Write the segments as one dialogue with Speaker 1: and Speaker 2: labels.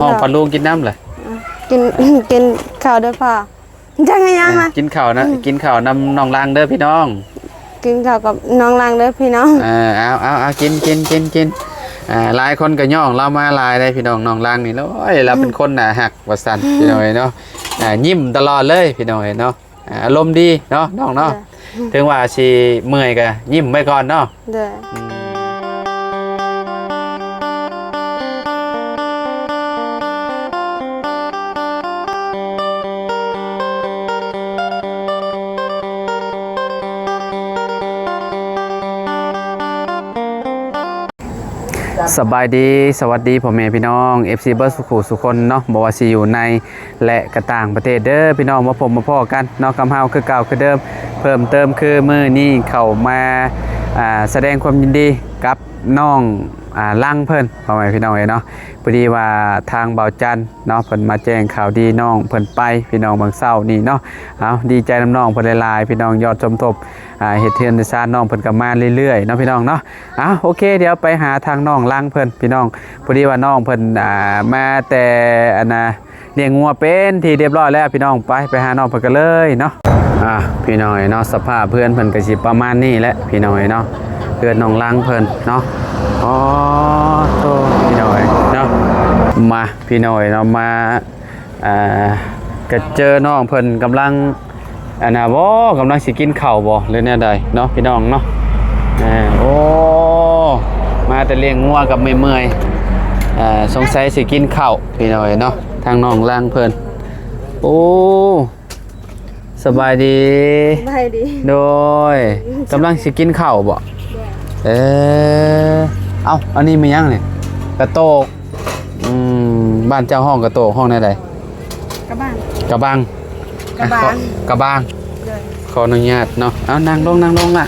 Speaker 1: ห้องปลาลูกกินน้ำเลย
Speaker 2: กินกินข้าวด้วยพ่อจังยังอ่ะ
Speaker 1: กินข้าวนะกินข้าวน้ำน้องลางเด้อพี่น้อง
Speaker 2: กินข้าวกับน้องลางเด้อพี่น้อง
Speaker 1: เอากินหลายคนก็ย่องเรามาหลายได้พี่น้องน้องลางนี่แล้วเราเป็นคนหนาหักวัสันพี่น้องเนาะยิ้มตลอดเลยพี่น้องเนาะอารมณ์ดีเนาะน้องเนาะถึงว่าสิเมื่อยก็ยิ้มไว้ก่อนเนาะสบายดีสวัสดีพ่อแม่พี่น้อง FC เบิร์ดสุคนเนาะบอกว่าสิอยู่ในและกระต่างประเทศเด้อพี่น้องมาพบมาพ่อกันเนาะคำเฮาคือเก่าคือเดิมเพิ่มเติมคือมื้อนี้เข้ามาแสดงความยินดีกับน้องลังเพิ่นพ่อแม่พี่น้องเนาะพอดีว่าทางเบาจันเนาะเพิ่นมาแจ้งข่าวดีน้องเพิ่นไปพี่น้องบางเศร้านี่เนาะเอาดีใจน้ำน้องเพิ่นหลายๆพี่น้องยอดสมทบเฮ็ดเทือนซานน้องเพิ่นก็มาเรื่อยๆเนาะพี่น้องเนาะโอเคเดี๋ยวไปหาทางน้องลังเพิ่นพี่น้องพอดีว่าน้องเพิ่นมาแต่เลี้ยงงัวเป็นที่เรียบร้อยแล้วพี่น้องไปหาน้องเพิ่นกันเลยเนาะพี่น้องเนาะสภาพเพื่อนเพิ่นก็สิประมาณนี้แหละพี่น้องเนาะเพื่อนน้องลังเพิ่นเนาะโตพี่น้อยเนาะมาพี่น้อยเนาะมาก็เจอน้องเพิ่นกำลังบ่กำลังสิกินข้าวบ่หรือแนวใดเนาะพี่น้องเนาะโอ้มาแต่เลี้ยงงัวกับเมื่อยสงสัยสิกินข้าวพี่น้อยเนาะทางน้องล่างเพิ่นโอ้สบายดีโดยกำลังสิกินข้าวบ่อันนี้มันยังเนี่ยกระโตกบ้านเจ้าห้องกระโตกห้องไหนใดกระบังขออนุญาตเนาะเอานั่งลงล่ะ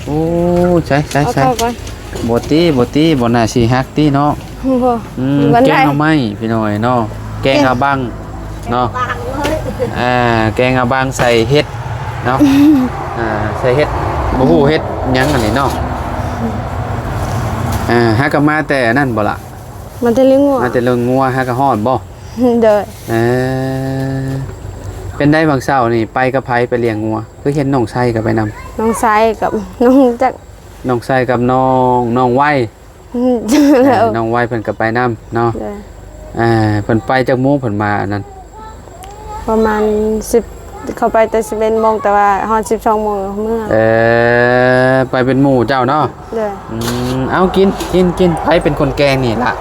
Speaker 1: โอ้ใช่บตีบน่าสีฮักตีเนาะแกงเอาไม้พี่น้อยเนาะแกงเอาบังเนาะแกงเอาบังใส่เห็ดเนาะใส่เห็ดบ่ฮู้เห็ดยังอันนี้เนาะฮักก็มาแต่นั่นบ่ล่ะ
Speaker 2: มาแต่เลี้ยง
Speaker 1: งัวฮักก็ฮ้อนบ่
Speaker 2: เด้อ
Speaker 1: เป็นได้บางเช้านี่ไปกับไผไปเลี้ยงงัวคือเห็นน้องไส้ก็ไปนำ
Speaker 2: น้องไส้กับน้องจัก
Speaker 1: น้องไส้กับน้องไว้น้องไว้เพิ่นก็ไปนำเนาะเพิ่นไปจากโมงเพิ่นมานั่น
Speaker 2: ประมาณ10เข้าไปแต่11 โมงแต่ว่าฮอด12 โมงเมื่อ
Speaker 1: ไปเป็นหมู่เจ้าเนาะเอากินไผเป็นคนแกงนี่ล่ะ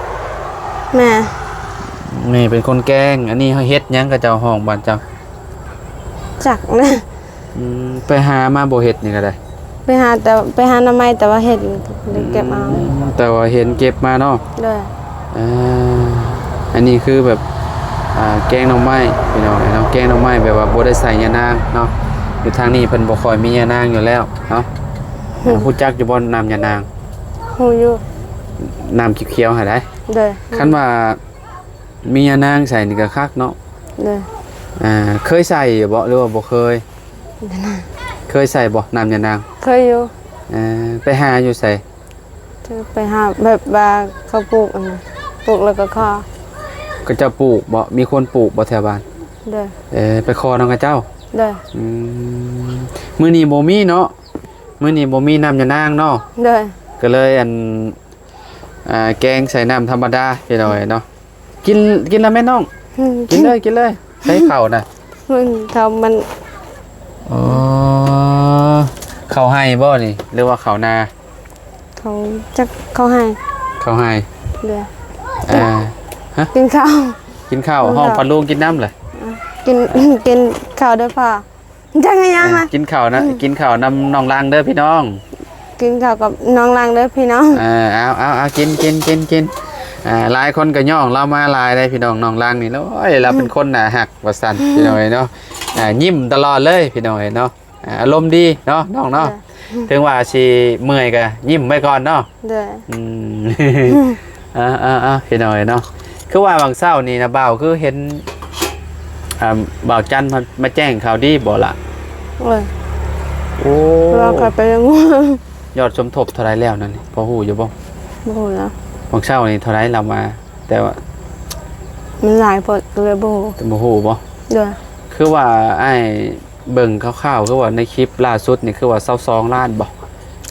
Speaker 2: แม่
Speaker 1: นี่เป็นคนแกงอันนี้เฮ็ดหยังกับเจ้าห้องบ้านเจ้า
Speaker 2: จักนะ
Speaker 1: ไปหามาบ่เฮ็ดนี่ก็ได้
Speaker 2: ไปหาหน่อไม้แต่ว่าเฮ็ดเก็บเอา
Speaker 1: แต่ว่าเห็นเก็บมาเนาะอันนี้คือแบบแกงหน่อไม้พี่น้องเนาะแกงหน่อไม้แบบว่าบ่ได้ใส่ยานางเนาะอยู่ทางนี้เพิ่นบ่ค่อยมียานางอยู่แล้วเนาะฮู้จักอยู่บ่น้ำยานาง
Speaker 2: ฮู้อยู่
Speaker 1: น้ำเขียวๆหาได้คันว่ามียานางใส่นี่ก็คักเนาะเคยใส่บ่หรือว่าบ่เคยใส่บ่น้ำยานาง
Speaker 2: เคยอยู่
Speaker 1: ไปหาอยู่ใส่
Speaker 2: ไปหาแบบว่าเขาปลูกแล้วก็ข้อ
Speaker 1: ก็จะปลูกบ่มีคนปลูกบ่แถวบ้านไปคอน้องกับเจ้ามื้อนี้บ่มีเนาะมื้อนี้บ่มีน้ำยานางเนาะก็เลยแกงใส่น้ำธรรมดาพี่น้อยเนาะกินแล้วแม่น้องกินเลยใส่ข้าวน่ะ
Speaker 2: มัน
Speaker 1: ข้าวให้บ่นี่หรือว่าข้าวนา
Speaker 2: เขาให้กิน
Speaker 1: ข้าวห้องปลาลูกกินน้ำเลย
Speaker 2: กินข้าวด้วยพ่อจังยังอ่ะ
Speaker 1: กินข้าวน้ำน้องลางเด้อพี่น้อง
Speaker 2: กินข้าวกับน้องลางเด้อพี่น้อง
Speaker 1: เอากินหลายคนก็ย่องเรามาหลายได้พี่น้องน้องลางนี่แล้วเราเป็นคนหนาหักวัสันพี่น้องเนาะยิ้มตลอดเลยพี่น้องเนาะอารมณ์ดีเนาะน้องเนาะถึงว่าสิเมื่อยก็ยิ้มไว้ก่อนเนาะพี่น้องเนาะคือว่าบางเช้านี่นะบ่าวคือเห็นบ่าวจันมาแจ้งข่าวดีบ่ล่ะโอ้
Speaker 2: เรากลับไปยังงู
Speaker 1: ยอดสมทบเท่าไรแล้วนั่นพอหูอยู่บ่
Speaker 2: บ่หูแล้ว
Speaker 1: บางเช้านี่เท่าไรเรามาแต่ว่า
Speaker 2: มันหลายพอก็เลยบ่ฮู้
Speaker 1: แต่บ่ฮู้บ่
Speaker 2: เด้อ
Speaker 1: คือว่าไอ้เบิ่งคร่าวๆคือว่าในคลิปล่าสุดนี่คือว่า22ล้านบ่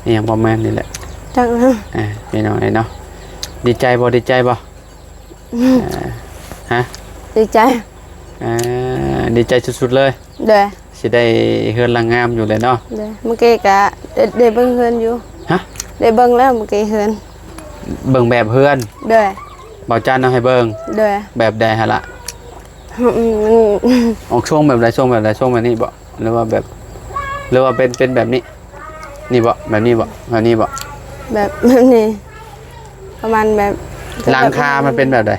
Speaker 1: นี่ยังประมาณนี่แหละ
Speaker 2: จักนะ
Speaker 1: พี่น้องเนาะดีใจบ่ดีใจบ่ฮะ
Speaker 2: ดีใจ
Speaker 1: ดีใจสุดๆเลย
Speaker 2: เด้อ
Speaker 1: สิได้เฮือนลังงามอยู่เลยเนาะ
Speaker 2: เด้อเมื่อกี้ก็ได้เบิ่งเฮือนอยู่
Speaker 1: ฮะ
Speaker 2: ได้เบิ่งแล้วเมื่อกี้เฮือน
Speaker 1: เบิ่งแบบเฮือน
Speaker 2: เด้อ
Speaker 1: บ่จันเอาให้เบิ่ง
Speaker 2: เด้อ
Speaker 1: แบบใดหั่นล่ะ
Speaker 2: มัน
Speaker 1: ออกช่วงแบบใดช่วงแบบใดช่วงแบบนี้บ่หรือว่าแบบหรือว่าเป็นแบบนี้ นี่บ่แบบนี้บ่แบบนี้บ่
Speaker 2: แบบนี้ประมาณแบบ
Speaker 1: หลังคามันเป็นแบบใด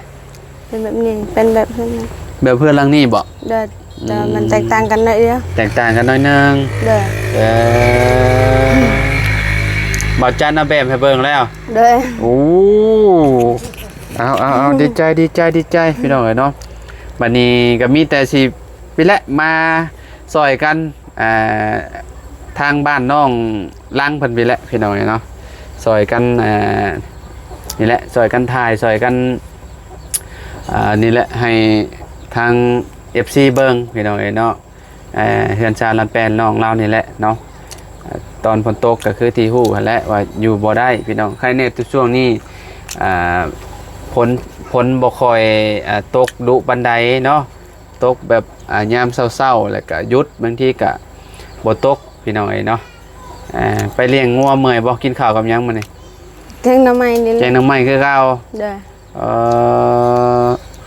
Speaker 2: เป็นแบบนี้เป็นแบบนั้นนะ
Speaker 1: แบบเพื่อนหลังนี้บ่
Speaker 2: เด้อแต่มันแตกต่างกันหน่อยเดียว
Speaker 1: แตกต่างกันหน่อยนึง
Speaker 2: เด้อ
Speaker 1: บ่จันเอาแบบให้เบิ่งแล้ว
Speaker 2: เด้อ
Speaker 1: โอ้เอาดีใจพี่น้องเอ้ยเนาะบัดนี้ก็มีแต่สิไปแหละมาซอยกันทางบ้านน้องลังเพิ่นไปแหละพี่น้องเอ้ยเนาะซอยกันนี่แหละซอยกันถ่ายซอยกันนี่แหละให้ทาง FC เบิ่งพี่น้องเอ้ยเนาะเฮือนชาลันแปนน้องเรานี่แหละเนาะตอนฝนตกก็คือที่ฮู้หั่นแหละว่าอยู่บ่ได้พี่น้องใครเนี่ยช่วงนี้ฝนบ่ค่อยตกดุปานใดเนาะตกแบบยามเช้าๆแล้วก็หยุดบางทีก็บ่ตกพี่น้องเอ้ยเนาะไปเลี้ยงงัวเมื่อยบ่กินข้าวกับหยังมื้อนี้
Speaker 2: แกงหน่อไม้นี่
Speaker 1: แกงหน่อไม้คือเก่า
Speaker 2: เด้อ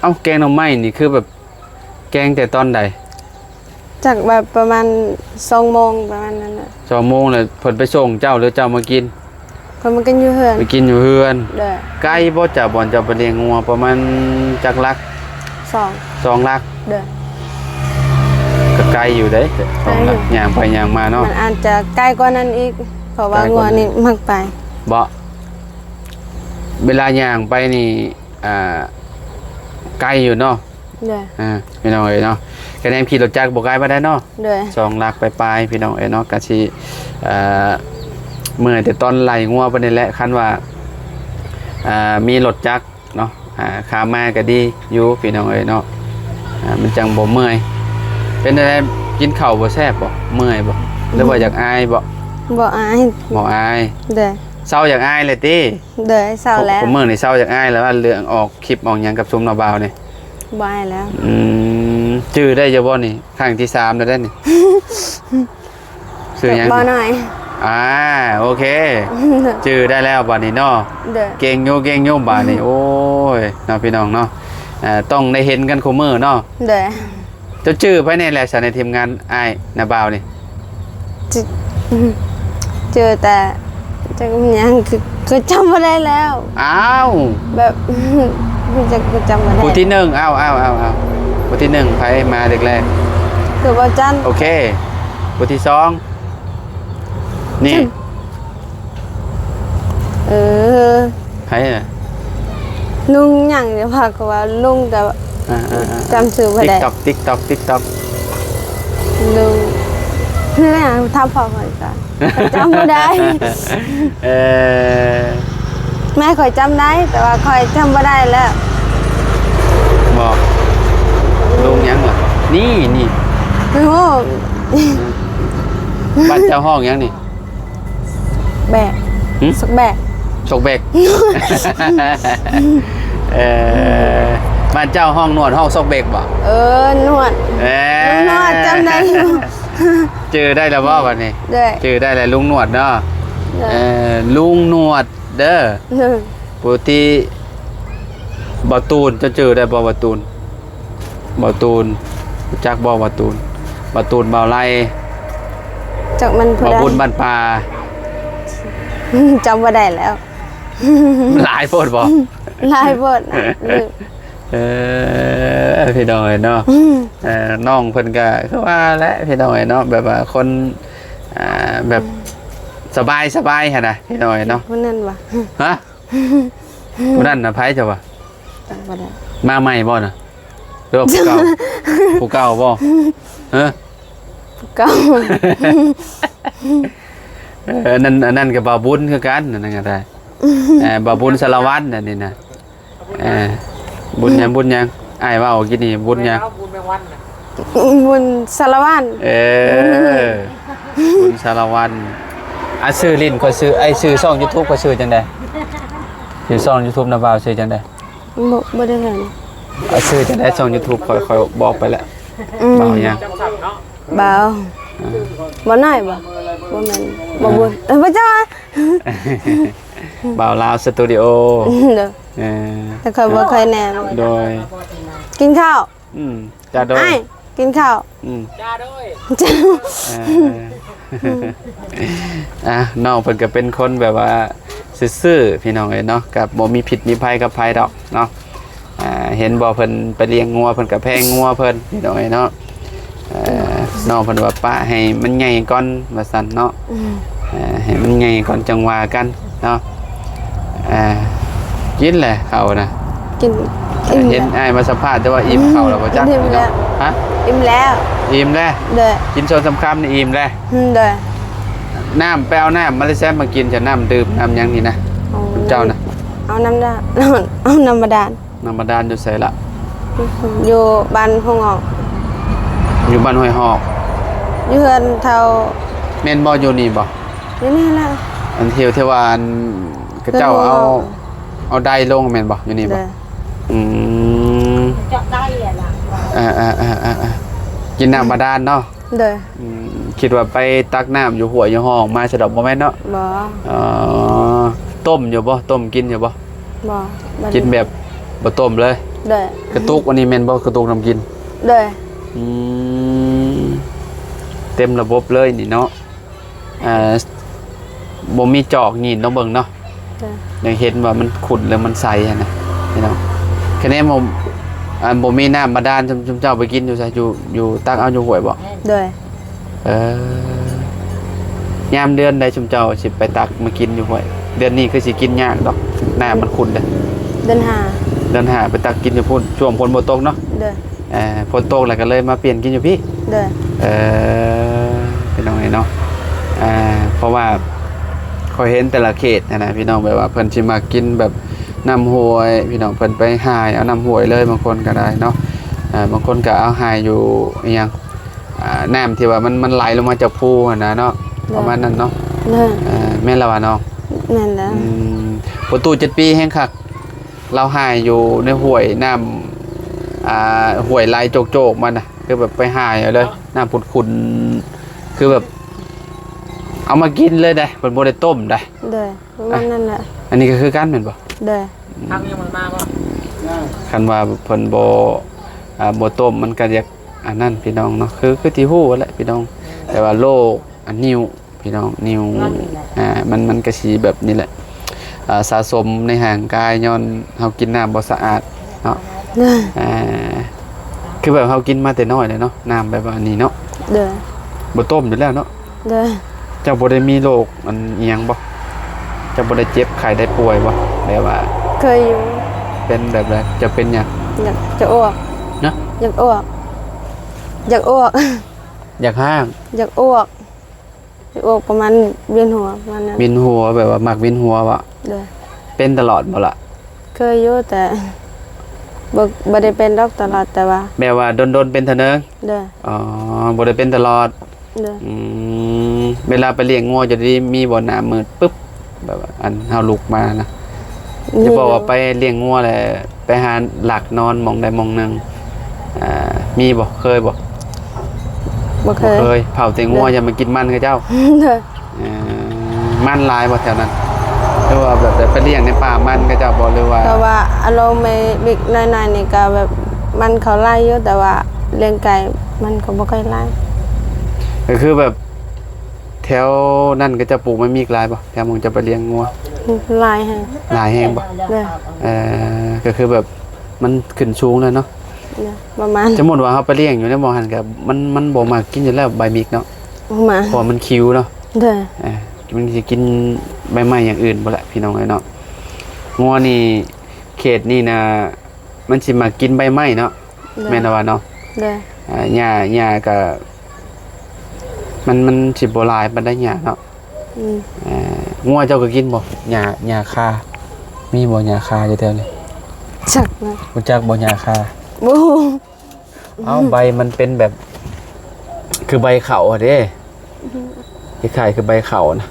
Speaker 1: เอ้าแกงหน่อไม้นี่คือแบบแกงแต่ตอนใด
Speaker 2: จากแบบประมาณ2โมงประมาณนั้นน่ะ
Speaker 1: 2 โมงแล้วเพิ่นไปส่งเจ้าหรือเจ้ามากิน
Speaker 2: คนมันกันอยู่เฮือน
Speaker 1: ไปกินอยู่เฮือน
Speaker 2: เด้อ
Speaker 1: ไก่บ่จะบ่อนจะไปเลี้ยงงัวประมาณจักลัก
Speaker 2: 2
Speaker 1: 2ลัก
Speaker 2: เด้อ
Speaker 1: ก็ไกลอยู่เด้2ลักย่างไปย่างมาเนาะ
Speaker 2: มันอาจจะใกล้กว่านั้นอีกเพราะว่างัวนี่มักไป
Speaker 1: บ่เวลาย่างไปนี่ไกลอยู่เนาะ
Speaker 2: เด้อ
Speaker 1: พี่น้องเอ้ยเนาะคะแนนขี่รถจักรบ่ไกลปานใดเนาะ
Speaker 2: เด้อ
Speaker 1: 2ลักไปปลายพี่น้องเอ้ยเนาะก็สิเมื่อยแต่ตอนไหลงัวปานนี้แหละคันว่ามีรถจักรเนาะขามาก็ดีอยู่พี่น้องเอ้ยเนาะมันจังบ่เมื่อยเป็นอะไรกินข้าวบ่แซ่บบ่เมื่อยบ่หรือว่าอยากอายบ่
Speaker 2: บ่อาย
Speaker 1: บ่อาย
Speaker 2: เด้อ
Speaker 1: เศร้าอยากอายเลยติ
Speaker 2: เด้อเศร้าแล้ว
Speaker 1: ผมมื้อนี่เศร้าอยากอายแล้วว่าเรื่องออกคลิปออกหยังกับซุมนาบ่าวนี่
Speaker 2: บ่อายแล้ว
Speaker 1: ชื่อได้จะบ่นี่ครั้งที่3แล้วได้นี่ ชื่อหยัง
Speaker 2: บ่หน่อย
Speaker 1: โอเคชื่อได้แล้วบัดนี้เนาะ
Speaker 2: เด้อ
Speaker 1: เก่งโยบัดนี้โอ้ยเนาะพี่น้องเนาะต้องได้เห็นกันคุมื้อเนาะ
Speaker 2: เด้อ
Speaker 1: เจ้าชื่อภายในแหละสในทีมงานอ้ายนาบ่าวนี่
Speaker 2: เจอแต่จักมันยังคือจำบ่ได้แล้ว
Speaker 1: อ้าว
Speaker 2: แบบ จะจำบ่ได้
Speaker 1: ผู้ที่1อ้าวผู้ที่1ไผมาเด็กแรก
Speaker 2: คือบ่จัน
Speaker 1: โอเคผู้ที่2นี่
Speaker 2: เออ
Speaker 1: ไผอ่ะ
Speaker 2: ลุงหยังเดี๋ยวพาก็ว่าลุงแต่ว่าจำชื่อบ่ได้
Speaker 1: TikTok
Speaker 2: ลุงนี่แหละทำพอก่อนจ้ะจำบ่ได้ แม่คอยจำได้แต่ว่าคอยจำบ่ได้แล้ว
Speaker 1: บอกลุงยังเหรอนี่
Speaker 2: โอ้โห
Speaker 1: บ้านเจ้าห้องยังนี่
Speaker 2: แบก
Speaker 1: หึ
Speaker 2: สักแบก
Speaker 1: ชกเบก บ้านเจ้าห้องนวดห้องซกเบกบ่
Speaker 2: นวด นวดจำได้อยู่
Speaker 1: เจอได้แล้วบ่วันนี้
Speaker 2: เด้อ
Speaker 1: เจอได้แล้วลุงนวดเนาะ
Speaker 2: เด้อ
Speaker 1: ลุงนวดเด้อปกติบ่ตูนจะเจอได้บ่บ่ตูนรู้จักบ่บ่ตูนบ่ไล่
Speaker 2: จากมันผู้
Speaker 1: บ่
Speaker 2: ใด
Speaker 1: บุญบ้านป่า
Speaker 2: จำบ่ได้แล้ว
Speaker 1: หลายโพดบ่
Speaker 2: ลายบทนะลืม
Speaker 1: พี่น้อยเนาะน้องเพิ่นก็คือว่าแหละพี่น้อยเนาะแบบว่าคนแบบสบายหั่นน่ะพี่น้อยเนาะ
Speaker 2: ผู้นั้นวะ
Speaker 1: ฮะผู้นั้นน่ะไผเจ้าว่ะ
Speaker 2: จำบ่ได้
Speaker 1: มาใหม่บ่น่ะหรือว่าผู้เก่า ผู้เก่าบ่ฮะ
Speaker 2: เก่า
Speaker 1: อันนั้นก็บ่าวบุญคือกันนั่นก็ได้บ่าวบุญสารวัตรนั่นนี่น่ะบุญหยัง อ้ายว่าเอากินนี่บุญหยัง
Speaker 3: บุญแมงวันน่ะ
Speaker 2: บุญสารวัตร
Speaker 1: บุญสารวันชื่อลิ้นก็ชื่อไอ้ชื่อช่อง YouTube ก็ชื่อจังได๋ชื่อช่อง YouTube นะบ่าวชื่อจังได๋
Speaker 2: บ่ได้เห็น
Speaker 1: ชื่อจังได๋ช่อง YouTube ค่อยบอกไปแล้วบ่าวหยัง
Speaker 3: จำสับเนาะ
Speaker 2: บ่าวบ่น้อยบ่บ่แม่นบ่บุญบ่จ้า
Speaker 1: บ่าวลาวสตูดิโอ
Speaker 2: เด้อ
Speaker 1: เออ
Speaker 2: แต่เคยบ่เคยแนม
Speaker 1: โดย
Speaker 2: กินข้าว
Speaker 1: จ้าโดย
Speaker 2: อ้ายกินข้าว
Speaker 3: จ้าด้วย
Speaker 2: จ้า
Speaker 1: น้องเพิ่นก็เป็นคนแบบว่าซื่อๆพี่น้องเอ้ยเนาะกับบ่มีผิดมีภัยกับภัยดอกเนาะเห็นบ่เพิ่นไปเลี้ยงงัวเพิ่นก็แพงงัวเพิ่นพี่น้องเอ้ยเนาะน้องเพิ่นว่าป้าให้มันใหญ่ก่อนว่าซั่นเนาะให้มันใหญ่ก่อนจังว่ากันเนาะกินแหละเขานะ
Speaker 2: กินอิ่ม
Speaker 1: เห็นอ้ายมาสัมภาษณ์แต่ว่าอิ่มเขาแล้วบ่จัก
Speaker 2: อิ่มแล้ว
Speaker 1: ฮะ
Speaker 2: อิ่มแล้ว
Speaker 1: อิ่มแล้ว
Speaker 2: เด้อ
Speaker 1: กินโซนสำคัญนี่อิ่มแล้ว
Speaker 2: เด้อ
Speaker 1: น้ำไปเอาน้ำมาเลยแซมมากินจะน้ำดื่มน้ำหยังนี่นะเจ้านะ
Speaker 2: เอาน้ำดาเอาน้ำบาดาล
Speaker 1: น้ำบาดาลอยู่ใส่ละ
Speaker 2: อยู่บ้านพงออก
Speaker 1: อยู่บ้านห้วยหอก
Speaker 2: อยู่เฮือนเท่า
Speaker 1: เมนบออยู่นี่บ่
Speaker 2: อยู่นี่แหละ
Speaker 1: อันเที่ยวเทวานกระเจ้าเอาได้ลงเมนบ่อยู่นี่บ่
Speaker 2: เด้อ
Speaker 1: อืม
Speaker 3: เจาะได้อ่ะล่ะ
Speaker 1: กินน้ำบาดาลเนาะ
Speaker 2: เด้อ
Speaker 1: คิดว่าไปตักน้ำอยู่หัวอยู่ห้องมาสะดอกบ่แม่นเนาะ
Speaker 2: บ่
Speaker 1: อ๋อต้มอยู่บ่ต้มกินอยู่บ่
Speaker 2: บ่บ่
Speaker 1: กินแบบบ่ต้มเลย
Speaker 2: เด้อก
Speaker 1: ระตุกวันนี้แม่นบ่กระตุกน้ำกิน
Speaker 2: เด้อ
Speaker 1: อืมเต็มระบบเลยนี่เนาะบ่มีจอกนี่เนาะเบิ่งเนาะ
Speaker 2: เด้อ
Speaker 1: ยังเห็นว่ามันขุ่นแล้วมันใสอะนะพี่น้องคะแนนบ่บ่มีน้ำบาดาลจุมเจ้าไปกินอยู่ไสอยู่ตักเอาอยู่ห้วยบ่
Speaker 2: เด้อย
Speaker 1: ามเดือนใดจุมเจ้าสิไปตักมากินอยู่ห้วยเดือนนี้คือสิกินยากดอกน้ำมันขุ่นเด้อ
Speaker 2: เดินหา
Speaker 1: เดือน5ไปตักกินอยู่พุ่นช่วงฝนบ่ตกเนาะ
Speaker 2: เด้อ
Speaker 1: ฝนตกแล้วก็เลยมาเปลี่ยนกินอยู่พี่
Speaker 2: เด้อ
Speaker 1: พี่น้องเนาะเพราะว่าเขาเห็นแต่ละเขตนะพี่น้องแบบว่าเพิ่นสิมากินแบบน้ำห้วยพี่น้องเพิ่นไปหายเอาน้ำห้วยเลยบางคนก็ได้เนาะบางคนก็เอาหายอยู่อหยังน้ำที่ว่ามันไหลลงมาจากภูนะเนาะประมาณนั้นเนาะ
Speaker 2: เด้อ
Speaker 1: แม่นละว่าน้อง
Speaker 2: แม่นแล้ว
Speaker 1: ประตู7 ปีแห่งคักเราหายอยู่ในห้วยน้ำห้วยไหลโจกๆมันน่ะคือแบบไปหายเอาเลยน้ำขุ่นๆคือแบบเอามากินเลยได้เป็นโบได้ต้มได้
Speaker 2: เด้อประมาณนั้นแหละ
Speaker 1: อันนี้ก็คือการเป็นบ่
Speaker 2: เด้อ
Speaker 3: ทางยังมันมาบ่
Speaker 1: คันว่าเพิ่นบ่ต้มมันก็อยากอันนั้นพี่น้องเนาะคือที่ฮู้แหละพี่น้อง แต่ว่าโรคอันนิ้วพี่น้องนิ้วมันก็สิแบบนี้แหละสะสมในห่างกายย้อนเฮากินน้ำบ่สะอาดเนาะ
Speaker 2: เด้อ
Speaker 1: คือแบบเฮากินมาแต่น้อยเลยเนาะน้ำแบบว่านี้เนาะ
Speaker 2: เด้อ
Speaker 1: บ่ต้มอยู่แล้วเนาะ
Speaker 2: เด้อ
Speaker 1: เจ้าบ่ได้มีโรคอันเอียงบ่เจ้าบ่ได้เจ็บไข้ได้ป่วยบ่แบบว่า
Speaker 2: เคยอยู่
Speaker 1: เป็นแบบไรจะเป็นหยัง
Speaker 2: อยากจะอ้วก
Speaker 1: นะ
Speaker 2: อยากอ้วกอยากอ้วก
Speaker 1: อยากห้าง
Speaker 2: อยากอ้วกอยากอ้วกประมาณเวียนหัวประมาณนั้น
Speaker 1: วินหัวแบบว่ามักวินหัวบ่
Speaker 2: เด้อ
Speaker 1: เป็นตลอดบ่ล่ะ
Speaker 2: เคยอยู่แต่บ่ได้เป็นดอกตลอดแต่ว่า
Speaker 1: แบบว่าดนๆเป็นเท่านึง
Speaker 2: เด้อ
Speaker 1: อ๋อบ่ได้เป็นตลอด
Speaker 2: เด้อ
Speaker 1: เวลาไปเลี้ยงงัวจะได้มีบ่หน้ามืดปึ๊บแบบว่าอันเฮาลุกมานะจะบอกว่าไปเลี้ยงงัวแหละไปหาหลักนอนหม่องใดหม่องหนึงมีบ่เคยบ่
Speaker 2: บ่เคย
Speaker 1: เคยเผาแต่งัวอย่ามากินมันกับเจ้า
Speaker 2: เด้อ
Speaker 1: มันหลายบ่แถวนั้นหรือว่าแบบไปเลี้ยงในป่ามันกับเจ้าบ่หรือว่า
Speaker 2: แต่ว่าอารมณ์ไม่บิ๊กน้อยๆนี่ก็แบบมันเขาไล่อยู่แต่ว่าเลี้ยงไก่มันก็บ่ค่อยไล่
Speaker 1: ก็คือแบบแถวนั่นก็จะปลูกไม่มีหลายบ่แถวมึงจะไปเลี้ยงงัว
Speaker 2: ไล่ให้
Speaker 1: หลายแฮงบ่
Speaker 2: เด้อ
Speaker 1: ก็คือแบบมันขึ้นสูงแล้วเนาะ
Speaker 2: เด้อประมาณ
Speaker 1: สมมุติว่าเฮาไปเลี้ยงอยู่ในหม้อหันก็มันบ่มากินอยู่แล้วใบมิกเนาะ
Speaker 2: ประมาณ
Speaker 1: เพราะมันคิวเนาะ
Speaker 2: เด้อ
Speaker 1: มันสิกินใบไม้อย่างอื่นบ่ละพี่น้องเอ้ยเนาะงัวนี่เขตนี่นะมันสิมากินใบไม้เนาะแม่นว่าเนาะ
Speaker 2: เด้อ
Speaker 1: หญ้าก็มันสิบ่หลายปานใดหญ้าเนาะ งัวเจ้าก็กินบ่หญ้าคามีบ่หญ้าคาอยู่แถวนี้
Speaker 2: จักนะ
Speaker 1: รู้จักบ่หญ้าคา
Speaker 2: บู
Speaker 1: เอ้าใบมันเป็นแบบ คือใบเขาอะเด้คล้ายๆคือใบเขานะ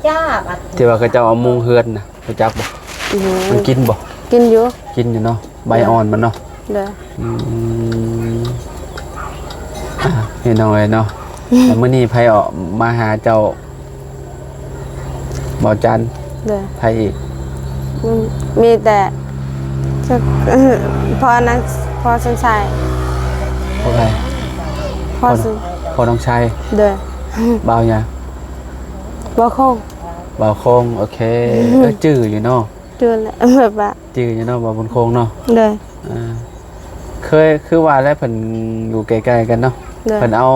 Speaker 3: จ้าบัด
Speaker 1: ที่ว่าเขาเจ้าเอามุงเฮือนนะรู้จักบ่มันกินบ่
Speaker 2: กินอยู่
Speaker 1: กินอยู่เนาะใบอ่อนมันเนาะ
Speaker 2: เด้อ
Speaker 1: อืมพี่น้องเลยเนาะแล้วมื้อนี้ไผออกมาหาเจ้าบ่จัน
Speaker 2: เด้อ
Speaker 1: ไผอีก
Speaker 2: มีแต่จะพอนั้นพอสนใจ
Speaker 1: พวกใคร
Speaker 2: พอสน
Speaker 1: พอน้องชาย
Speaker 2: เด้อ
Speaker 1: บ่าวหยัง
Speaker 2: บ่คง
Speaker 1: บ่าวโคงโอเคจื้ออยู่เนาะ
Speaker 2: เดือนละแบบว่า
Speaker 1: จื้ออยู่เนาะบ่าวบนโคงเนาะ
Speaker 2: เด้อ
Speaker 1: อ่าเคยคือว่าแล้วเพิ่นอยู่ใกล้ๆกันเนาะ
Speaker 2: เด้อ
Speaker 1: เพิ่นเอา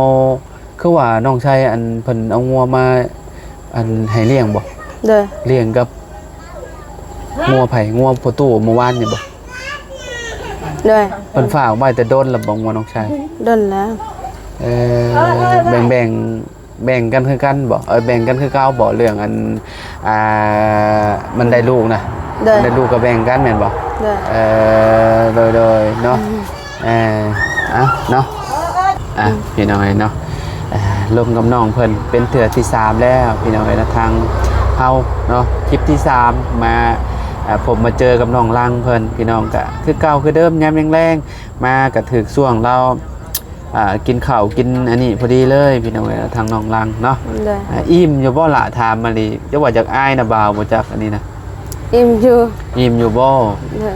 Speaker 1: คือว่าน้องชายอันเพิ่นเอางัวมาอันให้เลี้ยงบ่
Speaker 2: เด้อ
Speaker 1: เลี้ยงกับงัวไผงัวพ่อตู้เมื่อวานนี่บ่
Speaker 2: เด้อ
Speaker 1: เพิ่นฝากไว้แต่โดนแล้วบ่งัวน้องชาย
Speaker 2: เดินแล้ว
Speaker 1: แบ่งกันคือกันบ่แบ่งกันคือเก่าบ่เรื่องอันมันได้ลูกนะ
Speaker 2: เด้อ
Speaker 1: มันได้ลูกก็แบ่งกันแม่นบ่
Speaker 2: เด้อ
Speaker 1: โดยเนาะเนาะพี่น้องเนาะลงกับน้องเพิ่นเป็นเทื่อที่3แล้วพี่น้องนะทางเฮาเนาะคลิปที่3มาผมมาเจอกับน้องลังเพิ่นพี่น้องก็คือเก่าคือเดิมยามแรงๆมาก็ถึกช่วงเรากินข้าวกินอันนี้พอดีเลยพี่น้องทางน้องลังเนาะ
Speaker 2: เด้อ
Speaker 1: อิ่มอยู่บ่ล่ะถามมาดิจะว่าจากอ้ายนะบ่าวบ่จักอันนี้นะ
Speaker 2: อิ่มอยู่
Speaker 1: อิ่มอยู่บ่
Speaker 2: เด้อ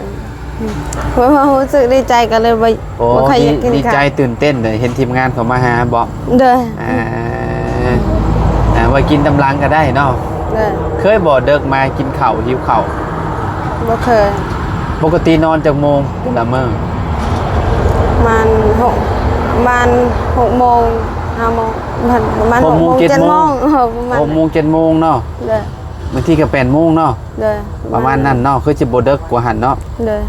Speaker 2: เพราะว่ารู้สึกดีใจกันเลยบ่
Speaker 1: โอ้
Speaker 2: บ่ใครอยากกิน
Speaker 1: ดีใจ
Speaker 2: ข้าว
Speaker 1: ตื่นเต้นเลยเห็นทีมงานเขามาหาบ่
Speaker 2: เด้อ
Speaker 1: ว่ากินตำลังก็ได้เนาะ
Speaker 2: เด้อ
Speaker 1: เคยบ่เดิกมากินข้าวหิวข้าว
Speaker 2: บ่เคย
Speaker 1: ปกตินอนจากโมงละมื้อ
Speaker 2: มัน6โมง5โมงประมาณ6โมง7โมงประมาณ
Speaker 1: 6โมง7โมงเนาะ
Speaker 2: เด้อบ
Speaker 1: างทีก็8โมงเนาะ
Speaker 2: เด้อ
Speaker 1: ประมาณนั้นเนาะคือสิบ่เดิกกว่าหันเนาะ
Speaker 2: เด้อ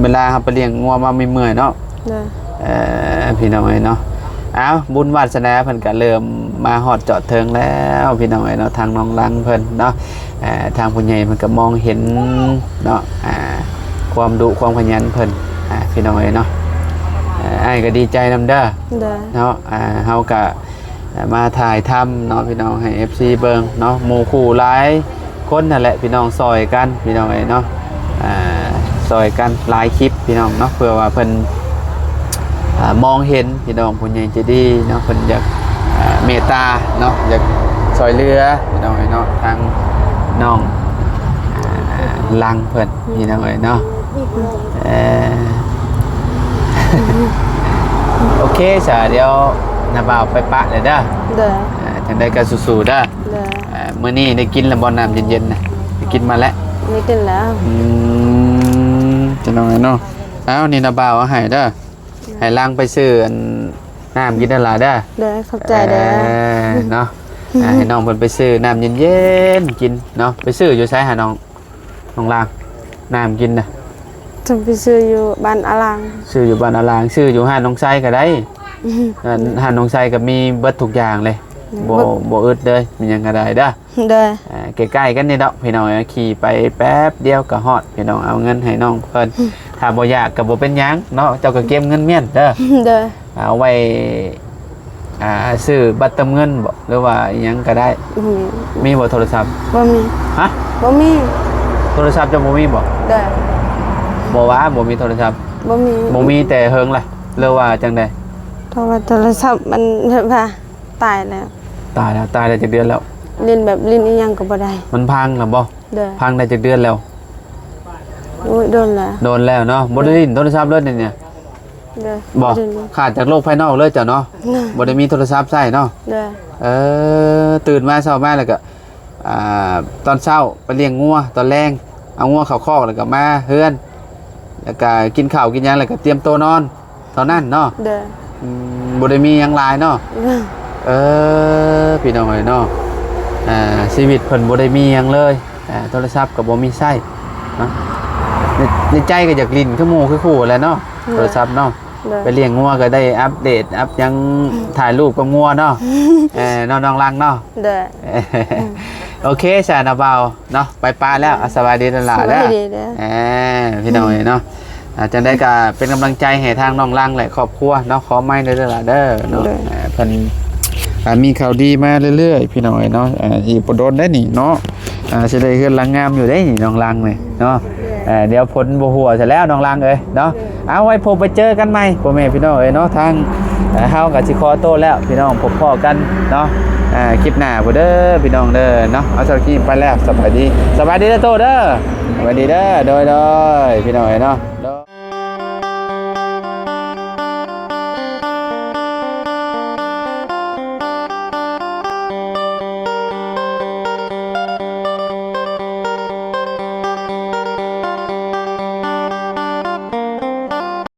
Speaker 1: เวลาเฮาไปเลี้ยงงัวมาไม่เมื่อยเนาะ
Speaker 2: เด้อ
Speaker 1: พี่น้องเอ้ยเนาะอ้าวบุญวาสนาเพิ่นก็เริ่มมาฮอดจอดเทิงแล้วพี่น้องเอ้ยเนาะทางน้องลังเพิ่นเนาะทางผู้ใหญ่เพิ่นก็มองเห็นเนาะความดุความขยันเพิ่นพี่น้องเอ้ยเนาะอ้ายก็ดีใจนำเด้อ
Speaker 2: เด้อ
Speaker 1: เนาะเฮาก็มาถ่ายทำเนาะพี่น้องให้ FC เบิ่งเนาะหมู่คู่หลายคนนั่นแหละพี่น้องซอยกันพี่น้องเอ้ยเนาะซอยกันหลายคลิปพี่น้องเนาะเพื่อว่าเพิ่นมองเห็นพี่น้องผู้ใหญ่ใจดีเนาะเพิ่นอยากเมตตาเนาะอยากซอยเรือพี่น้องเอ้ยเนาะทางน้องลังเพิ่นพี่น้องเอ้ยเนาะโอเคจ้ะเดี๋ยวน้าบ่าวไปปะเลยเด้อ
Speaker 2: เด้อ
Speaker 1: จังได้ก็สู้ๆเด้อ
Speaker 2: เด้อ
Speaker 1: มื้อนี้ได้กินแล้วบ่น้ำเย็นๆนะได้กินมาแล้ว
Speaker 2: ไม่กินแล้ว
Speaker 1: จะน้องไอ้เนาะอ้าวนี่น้าบ่าวเอาให้เด้อให้ล้างไปซื้ออันน้ำกินนั่นล่ะเด้อ
Speaker 2: เด้อขอบใจเด้อ
Speaker 1: เนาะให้น้องเพิ่นไปซื้อน้ำเย็นๆกินเนาะไปซื้ออยู่ไสหาน้องล้างน้ำกินน่ะ
Speaker 2: จะไปซื้ออยู่บ้านอลัง
Speaker 1: ซื้ออยู่บ้านอาลางซื้ออยู่ห้านน้องไซก็ได้ห้านน้องไซก็มีเบิดทุกอย่างเลยบ่อึดเลยมีหยังก็ได้เด้อ
Speaker 2: เด้อ
Speaker 1: ใกล้ๆกันนี่ดอกพี่น้องขี่ไปแป๊บเดียวก็ฮอดพี่น้องเอาเงินให้น้องเพิ่นถ้าบ่อยากก็บ่เป็นหยังเนาะเจ้าก็เก็บเงินเมียนเด้อ
Speaker 2: เด้อ
Speaker 1: เอาไว้ซื้อบัตรเติมเงินบ่หรือว่าอิหยังก็ได้มีบ่โทรศัพท์
Speaker 2: บ่มี
Speaker 1: ฮะ
Speaker 2: บ่มี
Speaker 1: โทรศัพท์เจะบ่มีบ่
Speaker 2: เด้อ
Speaker 1: บ่ว่าบ่มีโทรศัพท์
Speaker 2: บ่มี
Speaker 1: บ่มีแต่เฮิงล่ะหรือว่าจังได๋
Speaker 2: โทรศัพท์มันแบบว่าตายแล้ว
Speaker 1: ตายแล้วจักเดือนแล้ว
Speaker 2: เล่นแบบเล่นอีหยังก็บ่ได้
Speaker 1: มันพังแล้วบ่
Speaker 2: เด้อ
Speaker 1: พังได้จักเดือนแล้ว
Speaker 2: โอ้ยโดนแล้ว
Speaker 1: โดนแล้วเนาะบ่ได้ลิ้นโทรศัพท์เลยเนี่ย
Speaker 2: เด้อ
Speaker 1: บ่
Speaker 2: ได้เลย
Speaker 1: ขาดจากโลกภายนอกเลยจ้ะเนาะ
Speaker 2: เด้อ
Speaker 1: บ่ได้มีโทรศัพท์ใช้เนาะ
Speaker 2: เด้อ
Speaker 1: ตื่นมาเช้ามาแล้วก็ตอนเช้าไปเลี้ยงงัวตอนแรงเอางัวเข้าคอกแล้วก็มาเฮือนแล้วก็กินข้าวกินหยังแล้วก็เตรียมตัวนอนเท่านั้นเนาะ
Speaker 2: เด้อ
Speaker 1: บ่ได้มีหยังหลายเนาะ
Speaker 2: เด้อ
Speaker 1: พี่น้องเอ้ยเนาะชีวิตเพิ่นบ่ได้มีหยังเลยโทรศัพท์ก็บ่มีใช้เนาะในใจก็อยากลิ้นคือหมู่คือคู่แหล้วเนาะโทรศัพท์เนาะ
Speaker 2: เด้อ
Speaker 1: ไปเลี้ยงงัวก็ได้อัปเดตอัพยังถ่ายรูปกับงัวเนาะน้องลังเนาะ
Speaker 2: เด้อ
Speaker 1: โอเคสานาเบาเนาะไปปลาแล้วสบายดีตลาด
Speaker 2: ส
Speaker 1: แล้ว
Speaker 2: บายดีเด้อ
Speaker 1: พี่น้องเนาะ จังได้ก็เป็นกำลังใจให้ทางน้องลังและครอบครัวเนาะขอไม้เด้อล่ะเด้อเนาะเพิ่นมีข่าวดีมาเรื่อยๆพี่น้อยเนาะอีบ่โดนได้นี่เนาะสิได้เฮือนหลังงามอยู่ได้นี่น้องลังนี่เนาะเดี๋ยวผลบ่หัวซะแล้วน้องลังเอ้ยเนาะเอาไว้พบไปเจอกันใหม่พ่อแม่พี่น้องเอ้ยเนาะทางเฮาก็สิขอโตแล้วพี่น้องพบพ้อกันเนาะคลิปหน้าบ่เด้อพี่น้องเด้อเนาะเอาสำหรับคลิปไปแล้วสบายดีเด้อโตเด้อสบายดีเด้อโดยพี่น้องเอ้ยเนาะ